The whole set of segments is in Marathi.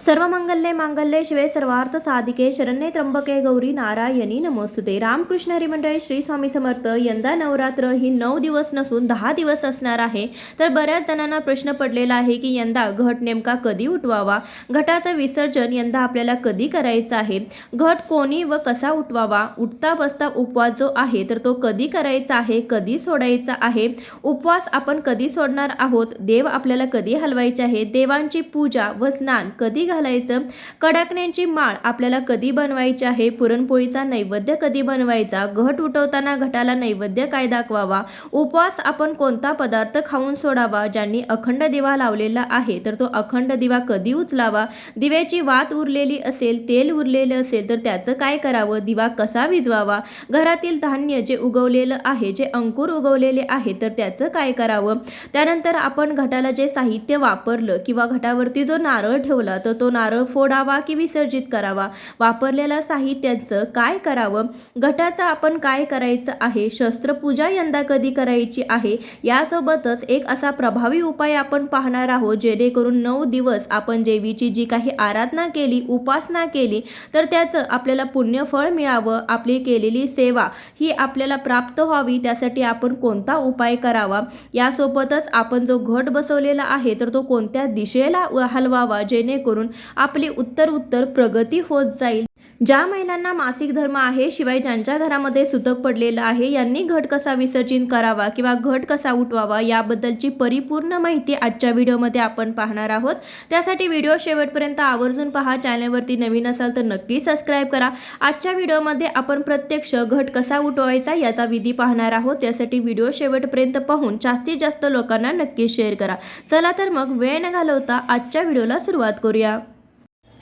सर्वमंगल्ये मांगल्ये शिवे सर्वार्थ साधिके शरण्ये त्र्यंबके गौरी नारायणी नमोस्तुते। रामकृष्ण हरी मंडळी, श्री स्वामी समर्थ। यंदा नवरात्र ही 9 दिवस नसून 10 दिवस असणार आहे। तर बऱ्याच जणांना प्रश्न पडलेला आहे की यंदा घट नेमका कधी उठवावा, घटाचं विसर्जन यंदा आपल्याला कधी करायचं आहे, घट कोणी व कसा उठवावा, उठता बसता उपवास जो आहे तर तो कधी करायचा आहे, कधी सोडायचा आहे, उपवास आपण कधी सोडणार आहोत, देव आपल्याला कधी हलवायचे आहे, देवांची पूजा व स्नान कधी घालायचं, कडकण्यांची माळ आपल्याला कधी बनवायची आहे, पुरणपोळीचा नैवेद्य कधी बनवायचा, घट उठवताना घटाला नैवेद्य काय दाखवावा, उपवास आपण कोणता पदार्थ खाऊन सोडावा, ज्यांनी अखंड दिवा लावलेला आहे तर तो अखंड दिवा कधी उचलावा, दिव्याची वात उरलेली असेल, तेल उरलेलं असेल तर त्याचं काय करावं, दिवा कसा विझवावा, घरातील धान्य जे उगवलेलं आहे, जे अंकुर उगवलेले आहे तर त्याचं काय करावं, त्यानंतर आपण घटाला जे साहित्य वापरलं किंवा घटावरती जो नारळ ठेवला तर तो नारळ फोडावा की विसर्जित करावा, वापरलेल्या साहित्याचं काय करावं, घटाचं आपण काय करायचं आहे, शस्त्रपूजा यंदा कधी करायची आहे, यासोबतच एक असा प्रभावी उपाय आपण पाहणार आहोत जेणेकरून 9 दिवस आपण देवीची जी काही आराधना केली, उपासना केली तर त्याचं आपल्याला पुण्यफळ मिळावं, आपली केलेली सेवा ही आपल्याला प्राप्त व्हावी, त्यासाठी आपण कोणता उपाय करावा, यासोबतच आपण जो घट बसवलेला आहे तर तो कोणत्या दिशेला हलवावा जेणेकरून आपली उत्तर प्रगती होत जाईल। ज्या महिलांना मासिक धर्म आहे, शिवाय ज्यांच्या घरामध्ये सुतक पडलेलं आहे, यांनी घट कसा विसर्जित करावा किंवा घट कसा उठवावा याबद्दलची परिपूर्ण माहिती आजच्या व्हिडिओमध्ये आपण पाहणार आहोत। त्यासाठी व्हिडिओ शेवटपर्यंत आवर्जून पहा। चॅनलवरती नवीन असाल तर नक्की सबस्क्राईब करा। आजच्या व्हिडिओमध्ये आपण प्रत्यक्ष घट कसा उठवायचा याचा विधी पाहणार आहोत, त्यासाठी व्हिडिओ शेवटपर्यंत पाहून जास्तीत जास्त लोकांना नक्की शेअर करा। चला तर मग वेळ न घालवता आजच्या व्हिडिओला सुरुवात करूया।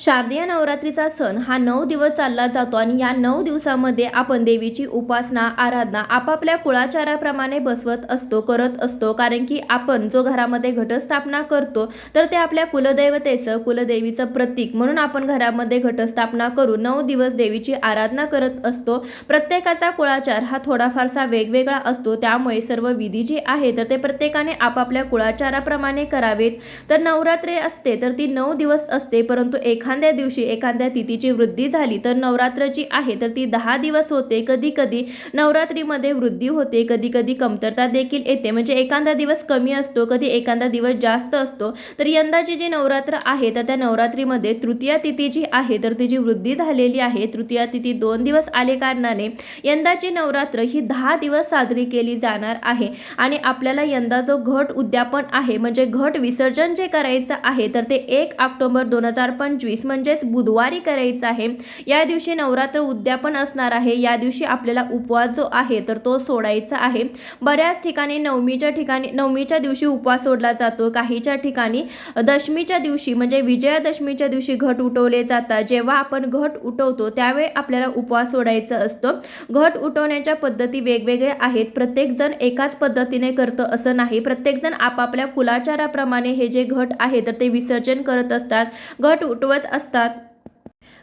शारदीय नवरात्रीचा सण हा 9 दिवस चालला जातो आणि या 9 दिवसामध्ये आपण देवीची उपासना, आराधना आपापल्या कुळाचाराप्रमाणे बसवत असतो, करत असतो, कारण की आपण जो घरामध्ये घटस्थापना करतो तर ते आपल्या कुलदैवतेचं, कुलदेवीचं प्रतीक म्हणून आपण घरामध्ये घटस्थापना करून 9 दिवस देवीची आराधना करत असतो। प्रत्येकाचा कुळाचार हा थोडाफारसा वेगवेगळा असतो, त्यामुळे सर्व विधी जे आहे तर ते प्रत्येकाने आपापल्या कुळाचाराप्रमाणे करावेत। तर नवरात्री असते तर ती 9 दिवस असते, परंतु एखाद्या दिवशी एखाद्या तिथीची वृद्धी झाली तर नवरात्र जी आहे तर ती 10 दिवस होते। कधी कधी नवरात्रीमध्ये वृद्धी होते, कधी कधी कमतरता देखील येते, म्हणजे एखादा दिवस कमी असतो, कधी एखादा दिवस जास्त असतो। तर यंदाची जी नवरात्र आहे तर त्या नवरात्रीमध्ये तृतीया तिथी जी आहे तर तिची वृद्धी झालेली आहे। तृतीया तिथी 2 दिवस आले कारणाने यंदाची नवरात्र ही 10 दिवस साजरी केली जाणार आहे। आणि आपल्याला यंदा जो घट उद्यापन आहे म्हणजे घट विसर्जन जे करायचं आहे तर ते 1 ऑक्टोबर 2025 म्हणजेच बुधवारी करायचं आहे। या दिवशी नवरात्र उद्यापन असणार आहे। या दिवशी आपल्याला उपवास जो आहे तर तो सोडायचा आहे। बऱ्याच ठिकाणी नवमीच्या दिवशी उपवास सोडला जातो, काहीच्या ठिकाणी दशमीच्या दिवशी म्हणजे विजयादशमीच्या दिवशी घट उठवले जातात। जेव्हा आपण घट उठवतो त्यावेळी आपल्याला उपवास सोडायचा असतो। घट उठवण्याच्या पद्धती वेगवेगळ्या आहेत, प्रत्येक जण एकाच पद्धतीने करतो असं नाही, प्रत्येक जण आपापल्या कुलाचाराप्रमाणे हे जे घट आहे तर ते विसर्जन करत असतात, घट उठवत असतात।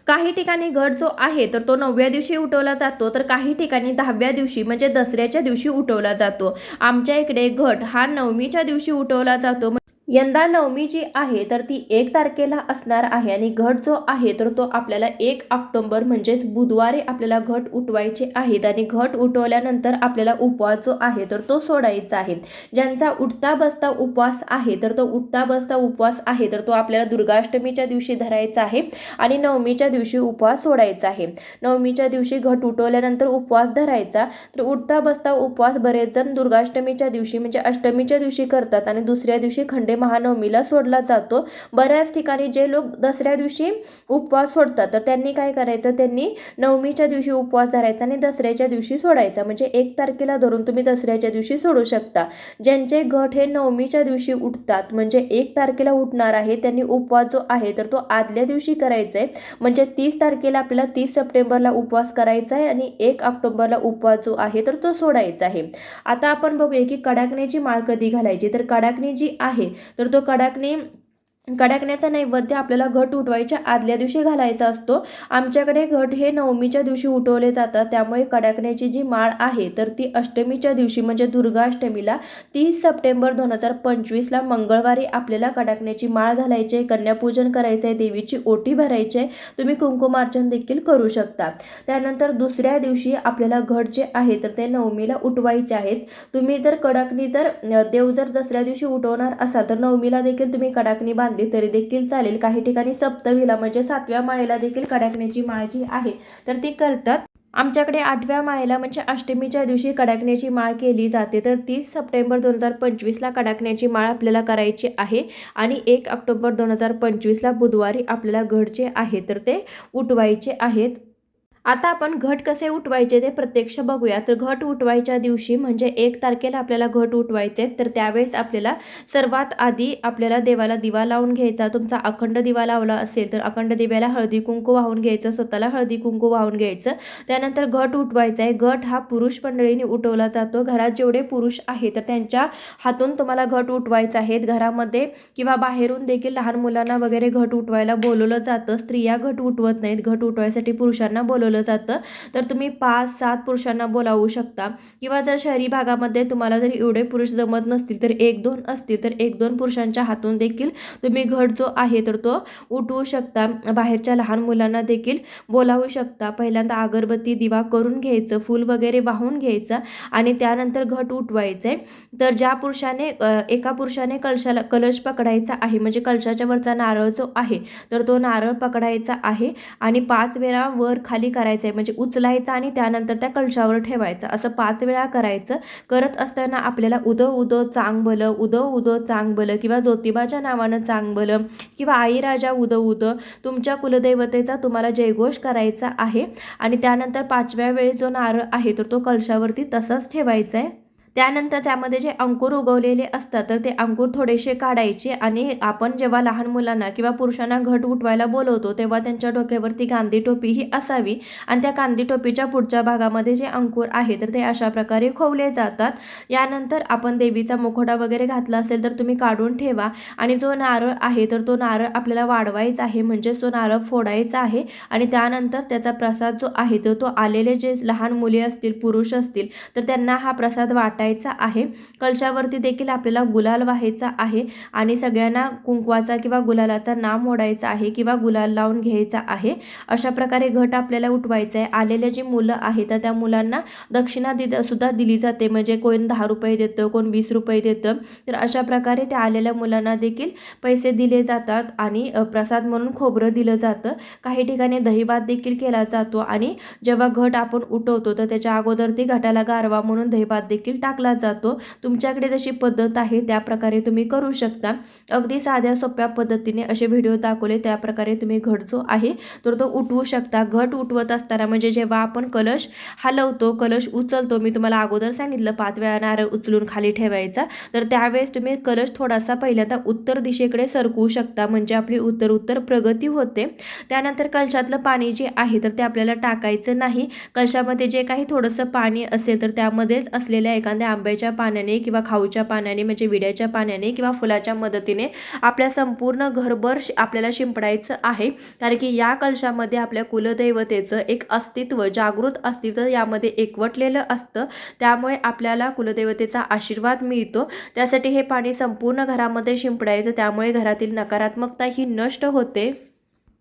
काही ठिकाणी घट जो आहे तर तो 9व्या दिवशी उठवला जातो, तर काही ठिकाणी 10व्या दिवशी म्हणजे दसऱ्याच्या दिवशी उठवला जातो। आमच्या इकडे घट हा 9मीच्या दिवशी उठवला जातो। यंदा 9मी जी आहे तर ती 1 तारखेला असणार आहे आणि घट जो आहे तर तो आपल्याला 1 ऑक्टोबर म्हणजेच बुधवारी आपल्याला घट उठवायचे आहेत आणि घट उठवल्यानंतर आपल्याला उपवास जो आहे तर तो सोडायचा आहे। ज्यांचा उठता बसता उपवास आहे तर तो उठता बसता उपवास आहे तर तो आपल्याला दुर्गाष्टमीच्या दिवशी धरायचा आहे आणि 9मीच्या दिवशी उपवास सोडायचा आहे। 9मीच्या दिवशी घट उठवल्यानंतर उपवास धरायचा, तर उठता बसता उपवास बरेच जण दुर्गाष्टमीच्या दिवशी म्हणजे अष्टमीच्या दिवशी करतात आणि दुसऱ्या दिवशी खंडे महानवमीला सोडला जातो। बऱ्याच ठिकाणी जे लोक दसऱ्या दिवशी उपवास सोडतात तर त्यांनी काय करायचं, त्यांनी 9मीच्या दिवशी उपवास धरायचा आणि दसऱ्याच्या दिवशी सोडायचा, म्हणजे 1 तारखेला धरून तुम्ही दसऱ्याच्या दिवशी सोडू शकता। ज्यांचे घट हे 9मीच्या दिवशी उठतात म्हणजे 1 तारखेला उठणार आहे त्यांनी उपवास जो आहे तर तो आदल्या दिवशी करायचा आहे, म्हणजे 30 तारखेला आपल्याला 30 सप्टेंबरला उपवास करायचा आहे आणि 1 ऑक्टोबरला उपवास जो आहे तर तो सोडायचा आहे। आता आपण बघूया की कडाकण्याची माळ कधी घालायची, तर कडाकणी जी आहे तर तो कडाकणी कडाकण्याचा नैवेद्य आपल्याला घट उठवायच्या आदल्या दिवशी घालायचा असतो. आमच्याकडे घट हे नवमीच्या दिवशी उठवले जातात, त्यामुळे कडाकण्याची जी माळ आहे तर ती अष्टमीच्या दिवशी म्हणजे दुर्गाष्टमीला 30 सप्टेंबर 2025ला मंगळवारी आपल्याला कडाकण्याची माळ घालायची आहे, कन्यापूजन करायचं आहे, देवीची ओटी भरायची आहे. तुम्ही कुंकुमार्चन देखील करू शकता. त्यानंतर दुसऱ्या दिवशी आपल्याला घट जे आहे तर ते नवमीला उठवायचे आहेत. तुम्ही जर कडाकणी देव जर दसऱ्या दिवशी उठवणार असाल तर नवमीला देखील तुम्ही कडाकणी तरी देखील चालेल. काही ठिकाणी सप्तमीला म्हणजे 7व्या माळेला देखील कडाकण्याची माळ जी आहे तर ती करतात. आमच्याकडे 8व्या माळेला म्हणजे अष्टमीच्या दिवशी कडाकण्याची माळ केली जाते. तर 30 सप्टेंबर 2025ला कडाकण्याची माळ आपल्याला करायची आहे आणि 1 ऑक्टोबर 2025ला बुधवारी आपल्याला घट जे आहे तर ते उठवायचे आहेत. आता आपण घट कसे उठवायचे ते प्रत्यक्ष बघूया. तर घट उठवायच्या दिवशी म्हणजे 1 तारखेला आपल्याला घट उठवायचे आहेत. तर त्यावेळेस आपल्याला सर्वात आधी आपल्याला देवाला दिवा लावून घ्यायचा. तुमचा अखंड दिवा लावला असेल तर अखंड दिव्याला हळदी कुंकू वाहून घ्यायचं, स्वतःला हळदी कुंकू वाहून घ्यायचं. त्यानंतर घट उठवायचा आहे. घट हा पुरुष मंडळीने उठवला जातो. घरात जेवढे पुरुष आहेत तर त्यांच्या हातून तुम्हाला घट उठवायचा आहे. घरामध्ये किंवा बाहेरून देखील लहान मुलांना वगैरे घट उठवायला बोलवलं जातं. स्त्रिया घट उठवत नाहीत. घट उठवायसाठी पुरुषांना बोलवलं जातं. तर तुम्ही 5-7 पुरुषांना बोलावू शकता किंवा जर शहरी भागामध्ये तुम्हाला जर एवढे पुरुष जमत नसतील तर 1-2 असतील तर 1-2 पुरुषांच्या हातून देखील तुम्ही घट जो आहे तर तो उठवू शकता. बाहेरच्या लहान मुलांना देखील बोलावू शकता. पहिल्यांदा अगरबत्ती दिवा करून घ्यायचं, फूल वगैरे वाहून घ्यायचं आणि त्यानंतर घट उठवायचे. तर ज्या पुरुषाने एका पुरुषाने कलश पकडायचा आहे म्हणजे कलशाच्या वरचा नारळ जो आहे तर तो नारळ पकडायचा आहे आणि 5 वेळा वर खाली करायचं आहे म्हणजे उचलायचा आणि त्यानंतर त्या कलशावर ठेवायचा. असं 5 वेळा करायचं. करत असताना आपल्याला उदो उदो चांग भलं, उदो उदो चांग भलं किंवा ज्योतिबाच्या नावानं चांग भलं किंवा आई राजा उदो उदो तुमच्या कुलदैवतेचा तुम्हाला जयघोष करायचा आहे आणि त्यानंतर 5व्या वेळेस जो नारळ आहे तर तो कलशावरती तसाच ठेवायचा आहे. त्यानंतर त्यामध्ये जे अंकुर उगवलेले असतात तर ते अंकुर थोडेसे काढायचे आणि आपण जेव्हा लहान मुलांना किंवा पुरुषांना घट उठवायला बोलवतो तेव्हा त्यांच्या डोक्यावरती गांधी टोपी ही असावी आणि त्या गांधी टोपीच्या पुढच्या भागामध्ये जे अंकुर आहे तर ते अशा प्रकारे खोवले जातात. यानंतर आपण देवीचा मुखवटा वगैरे घातला असेल तर तुम्ही काढून ठेवा आणि जो नारळ आहे तर तो नारळ आपल्याला वाढवायचा आहे म्हणजे तो नारळ फोडायचा आहे आणि त्यानंतर त्याचा प्रसाद जो आहे तो आलेले जे लहान मुले असतील, पुरुष असतील तर त्यांना हा प्रसाद वाटायचा आहे. कलशावरती देखील आपल्याला गुलाल व्हायचा आहे आणि सगळ्यांना कुंकवाचा किंवा गुलालाचा नाम ओढायचा आहे किंवा गुलाल लावून घ्यायचा आहे. अशा प्रकारे घट आपल्याला उठवायचा आहे. आलेले जी मुलं आहेत तर त्या मुलांना दक्षिणा सुद्धा दिली जाते म्हणजे कोण 10 रुपये देतं, कोण 20 रुपये देतं. तर अशा प्रकारे त्या आलेल्या मुलांना देखील पैसे दिले जातात आणि प्रसाद म्हणून खोबरं दिलं जातं. काही ठिकाणी दहीभात देखील केला जातो आणि जेव्हा घट आपण उठवतो तर त्याच्या अगोदर ती घटाला गारवा म्हणून दहीभात देखील टाकला जातो. तुमच्याकडे जशी पद्धत आहे त्या प्रकारे तुम्ही करू शकता. अगदी साध्या सोप्या पद्धतीने असे व्हिडिओ दाखवले त्या प्रकारे तुम्ही घट जो आहे तर तो उठवू शकता. घट उठवत असताना म्हणजे जेव्हा आपण कलश हलवतो, कलश उचलतो, मी तुम्हाला अगोदर सांगितलं 5 वेळा नारळ उचलून खाली ठेवायचा. तर त्यावेळेस तुम्ही कलश थोडासा पहिल्यांदा उत्तर दिशेकडे सरकवू शकता म्हणजे आपली उत्तर प्रगती होते. त्यानंतर कलशातलं पाणी जे आहे तर ते आपल्याला टाकायचं नाही. कलशामध्ये जे काही थोडंसं पाणी असेल तर त्यामध्येच असलेल्या एखाद्या आंब्याच्या पाण्याने किंवा खाऊच्या पाण्याने म्हणजे विड्याच्या पाण्याने किंवा फुलाच्या मदतीने आपल्या संपूर्ण घरभर आपल्याला शिंपडायचं आहे. कारण की या कलशामध्ये आपल्या कुलदैवतेचं एक अस्तित्व, जागृत अस्तित्व यामध्ये एकवटलेलं असतं. त्यामुळे आपल्याला कुलदैवतेचा आशीर्वाद मिळतो. त्यासाठी हे पाणी संपूर्ण घरामध्ये शिंपडायचं. त्यामुळे घरातील नकारात्मकता ही नष्ट होते.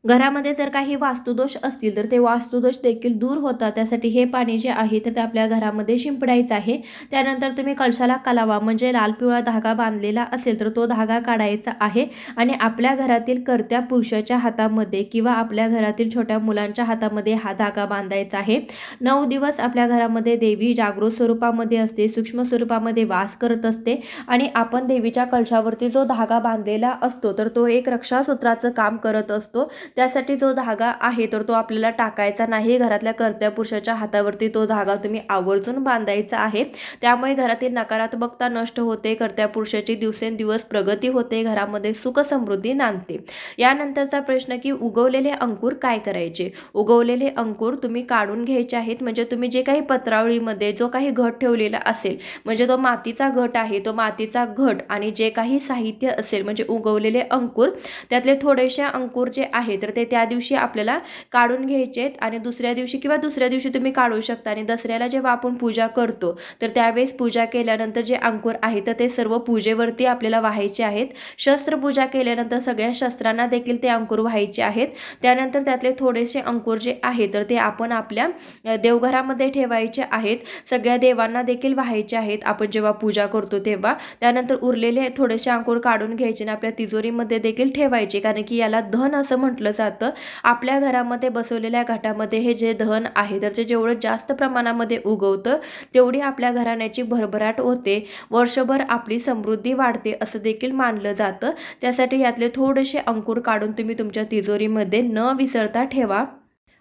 घरामध्ये जर काही वास्तुदोष असतील तर ते वास्तुदोष देखील दूर होतात. त्यासाठी हे पाणी जे आहे तर ते आपल्या घरामध्ये शिंपडायचं आहे. त्यानंतर तुम्ही कलशाला कलावा म्हणजे लाल पिवळा धागा बांधलेला असेल तर तो धागा काढायचा आहे आणि आपल्या घरातील कर्त्या पुरुषाच्या हातामध्ये किंवा आपल्या घरातील छोट्या मुलांच्या हातामध्ये हा धागा बांधायचा आहे. 9 दिवस आपल्या घरामध्ये देवी जागृत स्वरूपामध्ये असते, सूक्ष्म स्वरूपामध्ये वास करत असते आणि आपण देवीच्या कलशावरती जो धागा बांधलेला असतो तर तो एक रक्षासूत्राचं काम करत असतो. त्यासाठी जो धागा आहे तर तो आपल्याला टाकायचा नाही. घरातल्या कर्त्या पुरुषाच्या हातावरती तो धागा तुम्ही आवर्जून बांधायचा आहे. त्यामुळे घरातील नकारात्मकता नष्ट होते, कर्त्या पुरुषाची दिवसेंदिवस प्रगती होते, घरामध्ये सुख समृद्धी नांदते. यानंतरचा प्रश्न की उगवलेले अंकुर काय करायचे. उगवलेले अंकुर तुम्ही काढून घ्यायचे आहेत. म्हणजे तुम्ही जे काही पत्रावळीमध्ये जो काही घट ठेवलेला असेल, म्हणजे तो मातीचा घट आहे, तो मातीचा घट आणि जे काही साहित्य असेल म्हणजे उगवलेले अंकुर, त्यातले थोडेसे अंकुर जे आहे तर ते त्या दिवशी आपल्याला काढून घ्यायचे आहेत. आणि दुसऱ्या दिवशी किंवा दुसऱ्या दिवशी तुम्ही काढू शकता. आणि दसऱ्याला जेव्हा आपण पूजा करतो तर त्यावेळेस पूजा केल्यानंतर जे अंकुर आहे तर ते सर्व पूजेवरती आपल्याला वाहायचे आहेत. शस्त्रपूजा केल्यानंतर सगळ्या शस्त्रांना देखील ते अंकुर व्हायचे आहेत. त्यानंतर त्यातले थोडेसे अंकुर जे आहे तर ते आपण आपल्या देवघरामध्ये ठेवायचे आहेत. सगळ्या देवांना देखील व्हायचे आहेत आपण जेव्हा पूजा करतो तेव्हा. त्यानंतर उरलेले थोडेसे अंकुर काढून घ्यायचे आणि आपल्या तिजोरीमध्ये देखील ठेवायचे, कारण की याला धन असं म्हटलं जातं. आपल्या घरामध्ये बसवलेल्या घटामध्ये हे जे धन आहे तर ते जेवढं जास्त प्रमाणामध्ये उगवतं तेवढी आपल्या घराण्याची भरभराट होते, वर्षभर आपली समृद्धी वाढते असं देखील मानलं जातं. त्यासाठी यातले थोडेसे अंकुर काढून तुम्ही तुमच्या तिजोरीमध्ये न विसरता ठेवा.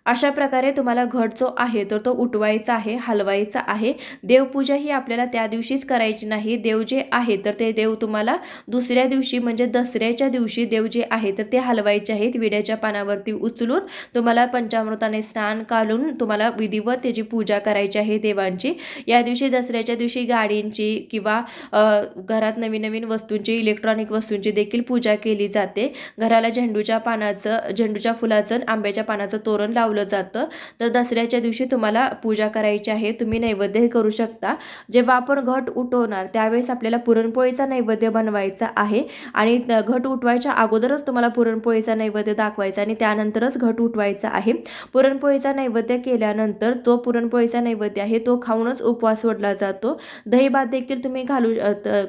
अशा प्रकारे तुम्हाला घट जो आहे तर तो उठवायचा आहे, हलवायचा आहे. देवपूजा ही आपल्याला त्या दिवशीच करायची नाही. देव जे आहे तर ते देव तुम्हाला दुसऱ्या दिवशी म्हणजे दसऱ्याच्या दिवशी देव जे आहे तर ते हलवायचे आहेत. विड्याच्या पानावरती उचलून तुम्हाला पंचामृताने स्नान घालून तुम्हाला विधिवत त्याची पूजा करायची आहे देवांची. या दिवशी दसऱ्याच्या दिवशी गाडींची किंवा घरात नवीन नवीन वस्तूंची, इलेक्ट्रॉनिक वस्तूंची देखील पूजा केली जाते. घराला झेंडूच्या फुलाचं, आंब्याच्या पानाचं तोरण लावलं जातं. तर दसऱ्याच्या दिवशी तुम्हाला पूजा करायची आहे. तुम्ही नैवेद्य करू शकता. जेव्हा आपण घट उठवणार त्यावेळेस आपल्याला पुरणपोळीचा नैवेद्य बनवायचा आहे. आणि घट उठवायच्या अगोदरच तुम्हाला पुरणपोळीचा नैवेद्य दाखवायचा आणि त्यानंतरच घट उठवायचा आहे. पुरणपोळीचा नैवेद्य केल्यानंतर तो पुरणपोळीचा नैवेद्य आहे तो खाऊनच उपवास सोडला जातो. दही भात देखील तुम्ही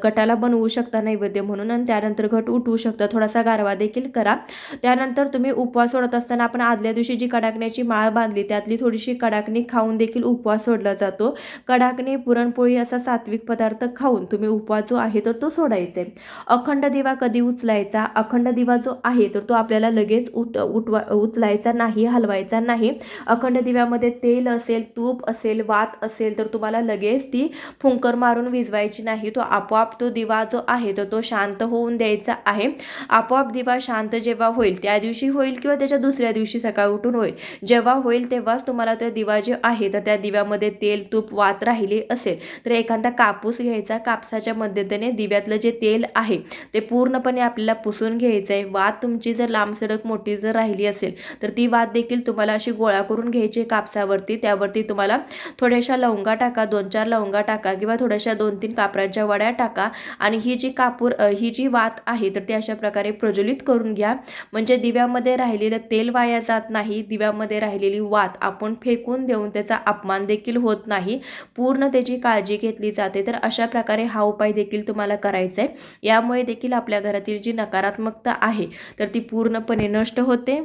गटाला बनवू शकता नैवेद्य म्हणून आणि त्यानंतर घट उठवू शकता. थोडासा गारवा देखील करा. त्यानंतर तुम्ही उपवास सोडत असताना आपण आदल्या दिवशी जी कडाकण्याची माळ बांधली त्यातली थोडीशी कडाकणी खाऊन देखील उपवास सोडला जातो. कडाकणी, पुरणपोळी असा सात्विक पदार्थ खाऊन तुम्ही उपवास जो आहे तर तो सोडायचा आहे. अखंड दिवा कधी उचलायचा. अखंड दिवा जो आहे तर तो आपल्याला लगेच उचलायचा नाही, हलवायचा नाही. अखंड दिव्यामध्ये तेल असेल, तूप असेल, वात असेल तर तुम्हाला लगेच ती फुंकर मारून विझवायची नाही. तो आपोआप तो दिवा जो आहे तर तो शांत होऊन द्यायचा आहे. आपोआप दिवा शांत जेव्हा होईल त्या दिवशी होईल किंवा त्याच्या दुसऱ्या दिवशी सकाळी उठून होईल, जेव्हा होईल तेव्हाच तुम्हाला तो दिवा जे आहे तर त्या दिव्यामध्ये तेल, तूप, वात राहिली असेल तर एखादा कापूस घ्यायचा. कापसाच्या मदतीने दिव्यातलं जे तेल आहे ते पूर्णपणे आपल्याला पुसून घ्यायचं आहे. वात तुमची जर लांबसडक मोठी जर राहिली असेल तर ती वात देखील तुम्हाला अशी गोळा करून घ्यायची कापसावरती. त्यावरती तुम्हाला थोड्याशा लवंगा टाका, 2-4 लवंगा टाका किंवा थोड्याशा 2-3 कापराच्या वड्या टाका आणि ही जी वात आहे तर ती अशा प्रकारे प्रज्वलित करून घ्या. म्हणजे दिव्यामध्ये राहिलेलं तेल वाया जात नाही, दिव्यामध्ये राहिलेली वात आपण फेकून देऊन त्याचा अपमान देखील होत नाही, पूर्ण त्याची काळजी घेतली जाते. तर अशा प्रकारे हा उपाय देखील तुम्हाला करायचा आहे. यामुळे देखील आपल्या घरातील जी नकारात्मकता आहे तर ती पूर्णपणे नष्ट होते.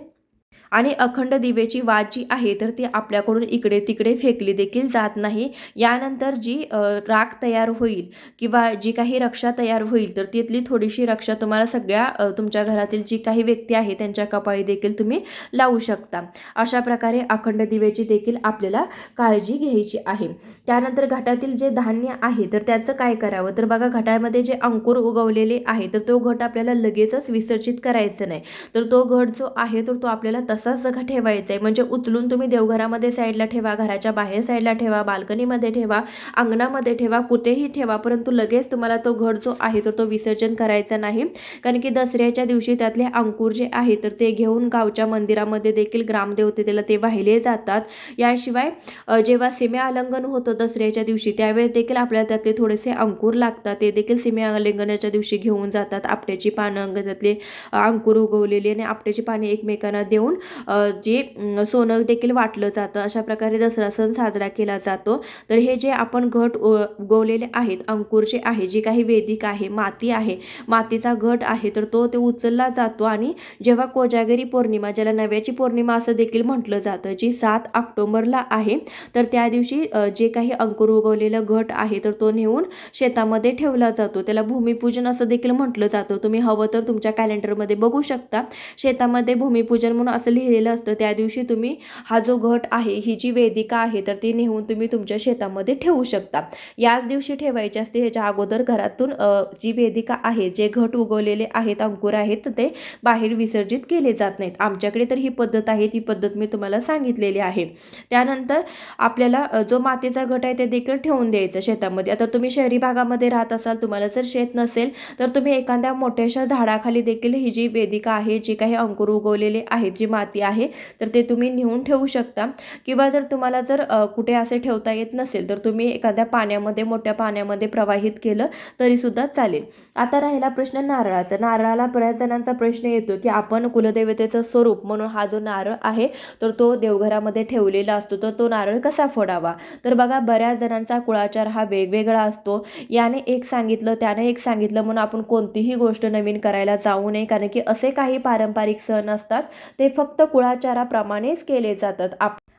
आणि अखंड दिवेची वात जी आहे तर ती आपल्याकडून इकडे तिकडे फेकली देखील जात नाही. यानंतर जी राख तयार होईल किंवा जी काही रक्षा तयार होईल तर तिथली थोडीशी रक्षा तुम्हाला सगळ्या तुमच्या घरातील जी काही व्यक्ती आहे त्यांच्या कपाळी देखील तुम्ही लावू शकता. अशा प्रकारे अखंड दिवेची देखील आपल्याला काळजी घ्यायची आहे. त्यानंतर घटातील जे धान्य आहे तर त्याचं काय करावं. तर बघा, घटामध्ये जे अंकुर उगवलेले आहे तर तो घट आपल्याला लगेचच विसर्जित करायचा नाही. तर तो घट जो आहे तर तो आपल्याला तसाच जगा ठेवायचा आहे. म्हणजे उचलून तुम्ही देवघरामध्ये साईडला ठेवा, घराच्या बाहेर साईडला ठेवा, बाल्कनीमध्ये ठेवा, अंगणामध्ये ठेवा, कुठेही ठेवा, परंतु लगेच तुम्हाला तो घट जो आहे तर तो विसर्जन करायचा नाही. कारण की दसऱ्याच्या दिवशी त्यातले अंकुर जे आहे तर ते घेऊन गावच्या मंदिरामध्ये देखील ग्रामदेवतेला ते वाहिले जातात. याशिवाय जेव्हा सीमेआलंघन होतं दसऱ्याच्या दिवशी त्यावेळेस देखील आपल्याला त्यातले थोडेसे अंकुर लागतात, ते देखील सीमेआलंघनाच्या दिवशी घेऊन जातात. आपट्याची पानं, त्यातले अंकुर उगवलेली आणि आपट्याची पाने एकमेकांना देऊन जे सोनं देखील वाटलं जातं. अशा प्रकारे दसरा सण साजरा केला जातो. तर हे जे आपण घट उगवलेले आहेत, अंकुर जे आहे, जी काही वेदिक आहे, माती आहे, मातीचा घट आहे, तर ते उचलला जातो आणि जेव्हा कोजागरी पौर्णिमा, ज्याला नव्याची पौर्णिमा असं देखील म्हटलं जातं, जी 7 ऑक्टोबरला आहे, तर त्या दिवशी जे काही अंकुर उगवलेलं घट आहे तर तो नेऊन शेतामध्ये ठेवला जातो. त्याला भूमिपूजन असं देखील म्हटलं जातं. तुम्ही हवं तर तुमच्या कॅलेंडरमध्ये बघू शकता. शेतामध्ये भूमिपूजन म्हणून असं लिहिलेलं असतं. त्या दिवशी तुम्ही हा जो घट आहे, ही जी वेदिका आहे, तर ती नेऊन तुम्ही तुमच्या शेतामध्ये ठेवू शकता. याच दिवशी ठेवायची असते. ह्याच्या अगोदर घरातून जी वेदिका आहे, जे घट उगवलेले आहेत, अंकुर आहेत, तर ते बाहेर विसर्जित केले जात नाहीत. आमच्याकडे तर ही पद्धत आहे, ती पद्धत मी तुम्हाला सांगितलेली आहे. त्यानंतर आपल्याला जो मातीचा घट आहे ते देखील ठेवून द्यायचं शेतामध्ये. आता तुम्ही शहरी भागामध्ये राहत असाल, तुम्हाला जर शेत नसेल तर तुम्ही एखाद्या मोठ्याशा झाडाखाली देखील ही जी वेदिका आहे, जी काही अंकुर उगवलेले आहेत, जी माती आहे, तर ते तुम्ही नेऊन ठेवू शकता. किंवा जर तुम्हाला जर कुठे असे ठेवता येत नसेल तर तुम्ही एखाद्या पाण्यामध्ये, मोठ्या पाण्यामध्ये प्रवाहित केलं तरी सुद्धा चालेल. आता राहिला प्रश्न नारळाचा. नारळाला बऱ्याच जणांचा प्रश्न येतो की आपण कुलदेवतेचं स्वरूप म्हणून हा जो नारळ आहे तर तो देवघरामध्ये ठेवलेला असतो, तर तो नारळ कसा फोडावा. तर बघा, बऱ्याच जणांचा कुळाचार हा वेगवेगळा असतो. याने एक सांगितलं, त्याने एक सांगितलं म्हणून आपण कोणतीही गोष्ट नवीन करायला जाऊ नये. कारण की असे काही पारंपरिक सण असतात, ते फक्त कुळाचाराप्रमाणेच केले जातात.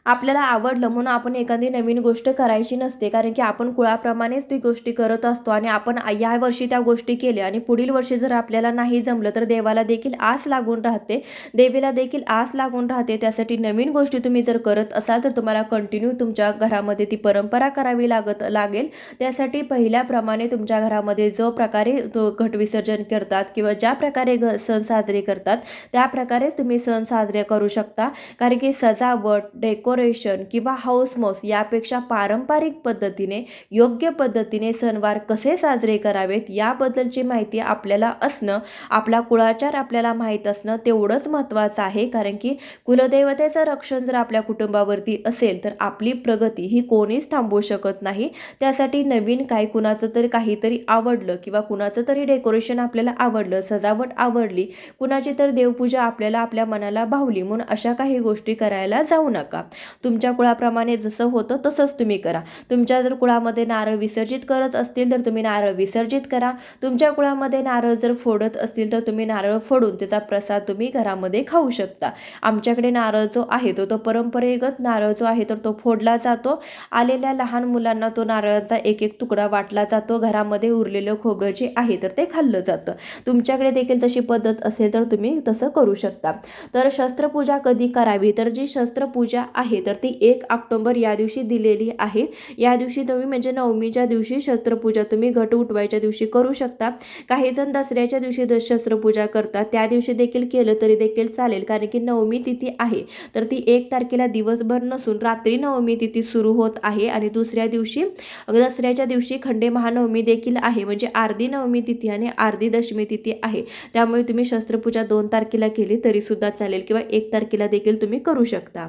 आपल्याला आवडलं म्हणून आपण एखादी नवीन गोष्ट करायची नसते. कारण की आपण कुळाप्रमाणेच ती गोष्टी करत असतो आणि आपण या वर्षी त्या गोष्टी केल्या आणि पुढील वर्षी जर आपल्याला नाही जमलं तर देवाला देखील आस लागून राहते, देवीला देखील आस लागून राहते. त्यासाठी नवीन गोष्टी तुम्ही जर करत असाल तर तुम्हाला कंटिन्यू तुमच्या घरामध्ये ती परंपरा करावी लागेल. त्यासाठी पहिल्याप्रमाणे तुमच्या घरामध्ये जो प्रकारे घट विसर्जन करतात किंवा ज्या प्रकारे सण साजरे करतात त्या प्रकारेच तुम्ही सण साजरे करू शकता. कारण की सजावट, डेकोरेशन किंवा हाऊसमौस यापेक्षा पारंपरिक पद्धतीने, योग्य पद्धतीने सणवार कसे साजरे करावेत याबद्दलची माहिती आपल्याला असणं, आपला कुळाचार आपल्याला माहीत असणं तेवढंच महत्त्वाचं आहे. कारण की कुलदेवतेचं रक्षण जर आपल्या कुटुंबावरती असेल तर आपली प्रगती ही कोणीच थांबवू शकत नाही. त्यासाठी नवीन कुणाचं तरी काहीतरी आवडलं किंवा कुणाचं तरी डेकोरेशन आपल्याला आवडलं, सजावट आवडली, कुणाची तर देवपूजा आपल्याला आपल्या मनाला भावली म्हणून अशा काही गोष्टी करायला जाऊ नका. तुमच्या कुळाप्रमाणे जसं होतं तसंच तुम्ही करा. तुमच्या जर कुळामध्ये नारळ विसर्जित करत असतील तर तुम्ही नारळ विसर्जित करा. तुमच्या कुळामध्ये नारळ जर फोडत असतील तर तुम्ही नारळ फोडून त्याचा प्रसाद तुम्ही घरामध्ये खाऊ शकता. आमच्याकडे नारळ जो आहे तो परंपरेगत नारळ जो आहे तर तो फोडला जातो. आलेल्या लहान मुलांना तो नारळाचा एक एक तुकडा वाटला जातो. घरामध्ये उरलेलं खोबरं जे आहे तर ते खाल्लं जातं. तुमच्याकडे देखील तशी पद्धत असेल तर तुम्ही तसं करू शकता. तर शस्त्रपूजा कधी करावी, तर जी शस्त्रपूजा आहे तर ती 1 ऑक्टोबर या दिवशी दिलेली आहे. या दिवशी तुम्ही म्हणजे नवमीच्या दिवशी शस्त्रपूजा तुम्ही घट उठवायच्या दिवशी करू शकता. काही जण दसऱ्याच्या दिवशी शस्त्रपूजा करतात, त्या दिवशी देखील केलं तरी देखील चालेल. कारण की नवमी तिथी आहे तर ती 1 तारखेला दिवसभर नसून रात्री नवमी तिथी सुरू होत आहे आणि दुसऱ्या दिवशी दसऱ्याच्या दिवशी खंडे महानवमी देखील आहे. म्हणजे अर्धी नवमी तिथी आणि अर्धी दशमी तिथी आहे. त्यामुळे तुम्ही शस्त्रपूजा 2 तारखेला केली तरी सुद्धा चालेल किंवा 1 तारखेला देखील तुम्ही करू शकता.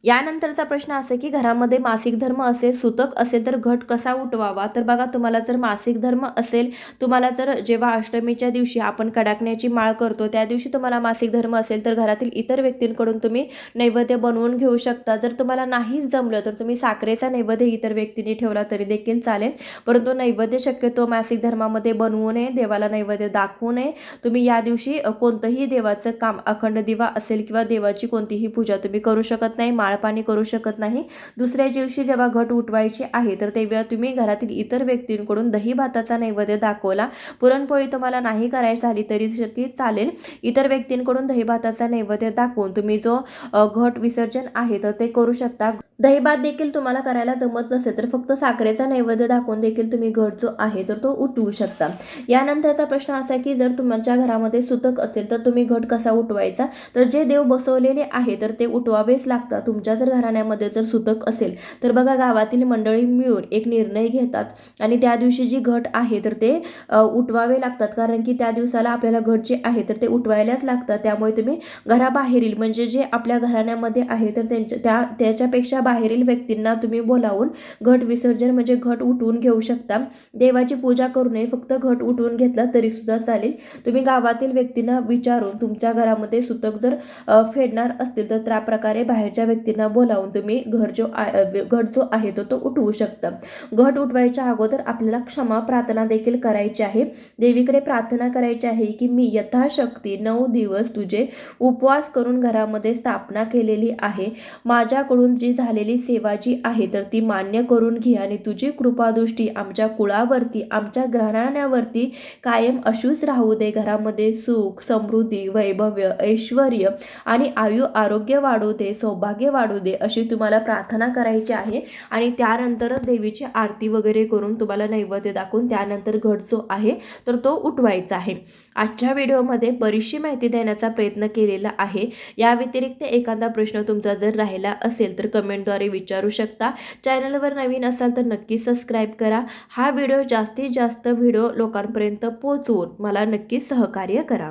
यानंतरचा प्रश्न असा की घरामध्ये मासिक धर्म असेल, सुतक असेल तर घट कसा उठवावा. तर बघा, तुम्हाला जर मासिक धर्म असेल, तुम्हाला जर जेव्हा अष्टमीच्या दिवशी आपण कडाकण्याची माळ करतो त्या दिवशी तुम्हाला मासिक धर्म असेल तर घरातील इतर व्यक्तींकडून तुम्ही नैवेद्य बनवून घेऊ शकता. जर तुम्हाला नाहीच जमलं तर तुम्ही साखरेचा नैवेद्य इतर व्यक्तींनी ठेवला तरी देखील चालेल. परंतु नैवेद्य शक्यतो मासिक धर्मामध्ये बनवू नये, देवाला नैवेद्य दाखवू नये. तुम्ही या दिवशी कोणतंही देवाचं काम, अखंड दिवा असेल किंवा देवाची कोणतीही पूजा तुम्ही करू शकत नाही, पाणी करू शकत नाही. दुसऱ्या दिवशी जेव्हा घट उठवायची आहे तर तेव्हा तुम्ही घरातील इतर व्यक्तींकडून दही भाताचा नैवेद्य दाखवला. पुरणपोळी तुम्हाला नाही करायची झाली तरी चालेल. इतर व्यक्तींकडून दही भाताचा नैवेद्य दाखवून तुम्ही जो घट विसर्जन आहे तर ते करू शकता. दहीभात देखील तुम्हाला करायला जमत नसेल तर फक्त साखरेचा नैवेद्य दाखवून देखील तुम्ही घट जो आहे तर तो उठवू शकता. यानंतरचा प्रश्न असा की जर तुमच्या घरामध्ये सुतक असेल तर तुम्ही घट कसा उठवायचा. तर जे देव बसवलेले आहे तर ते उठवावेच लागतात. तुमच्या जर घराण्यामध्ये जर सुतक असेल तर बघा, गावातील मंडळी मिळून एक निर्णय घेतात आणि त्या दिवशी जी घट आहे तर ते उठवावे लागतात. कारण की त्या दिवसाला आपल्याला घट जे आहे तर ते उठवायलाच लागतात. त्यामुळे तुम्ही घराबाहेरील म्हणजे जे आपल्या घराण्यामध्ये आहे तर त्याच्यापेक्षा बाहेरील व्यक्तींना तुम्ही बोलावून घट विसर्जन म्हणजे घट उठवून घेऊ शकता. देवाची पूजा करू नये, फक्त घट उठवून घेतला तरी सुद्धा चालेल. तुम्ही गावातील व्यक्तींना विचारून तुमच्या घरामध्ये सुतक जर फेडणार असतील तर त्या प्रकारे बाहेरच्या व्यक्तींना बोलावून तुम्ही घट जो आहे तो उठवू शकता. घट उठवायच्या अगोदर आपल्याला क्षमा प्रार्थना देखील करायची आहे. देवीकडे प्रार्थना करायची आहे की मी यथाशक्ती 9 दिवस तुझे उपवास करून घरामध्ये स्थापना केलेली आहे. माझ्याकडून जी झालेली सेवा जी आहे तर ती मान्य करून घे आणि तुझी कृपादृष्टी आमच्या कुळावरती, आमच्या घराण्यावरती कायम अशीच राहू दे. घरामध्ये सुख, समृद्धी, वैभव्य, ऐश्वर आणि आरोग्य वाढू दे, सौभाग्य वाढू दे, अशी तुम्हाला प्रार्थना करायची आहे. आणि त्यानंतरच देवीची आरती वगैरे करून तुम्हाला नैवेद्य दाखवून त्यानंतर घट जो आहे तर तो उठवायचा आहे. आजच्या व्हिडिओमध्ये बरीचशी माहिती देण्याचा प्रयत्न केलेला आहे. या व्यतिरिक्त एखादा प्रश्न तुमचा जर राहिला असेल तर कमेंटद्वारे विचारू शकता. चॅनलवर नवीन असाल तर नक्की सबस्क्राईब करा. हा व्हिडिओ जास्तीत जास्त लोकांपर्यंत पोहोचवून मला नक्की सहकार्य करा.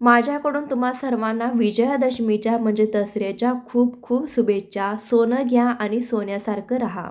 माझ्याकडून तुम्हा सर्वांना विजयादशमीच्या म्हणजे दसऱ्याच्या खूप खूप शुभेच्छा. सोनं घ्या आणि सोन्यासारखं राहा.